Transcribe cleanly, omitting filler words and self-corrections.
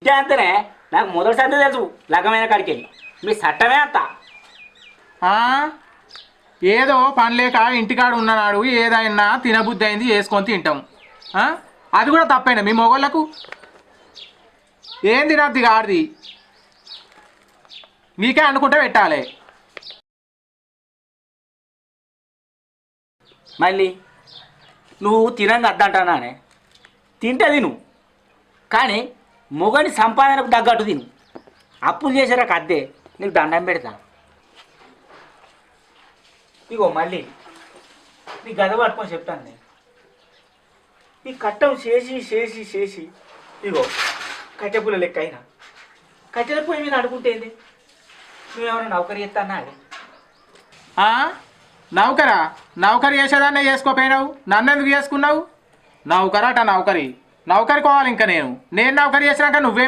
ఇదే అంతనే నాకు మొదటిసారి తెలుసు లగ్గమైన కాడికి వెళ్ళి మీ చట్టమే అంత ఆ? ఏదో పని లేక ఇంటికాడ ఉన్ననాడు ఏదైనా తినబుద్ధి అయింది వేసుకొని తింటాం. ఆ? అది కూడా తప్పేనా మీ మొగోళ్ళకు? ఏం తినద్ది గాడిది మీకే అనుకుంటే పెట్టాలి. మళ్ళీ నువ్వు తినంగా అద్దంటానే తింటే తిను, కానీ మొగని సంపాదనకు తగ్గట్టు తిను. అప్పులు చేసారాక అద్దే నీకు దండం పెడతా. ఇగో మళ్ళీ నీ గద పట్టుకొని చెప్తాను నేను. ఈ కట్టం చేసి చేసి చేసి ఇగో కట్టెపుల్ల లెక్క అయినా కట్టెల పొయ్యి మీద అడుగుంటేంది. నువ్వేమైనా నౌకరీ చేస్తానా అది? ఆ? నౌకరా? నౌకరీ చేసేదాన్నే చేసుకోపోయినావు, నన్నెందుకు చేసుకున్నావు? నౌకరట నౌకరీ నౌకరీ కోవాలి. ఇంకా నేను నౌకరీ చేసినాక నువ్వేమి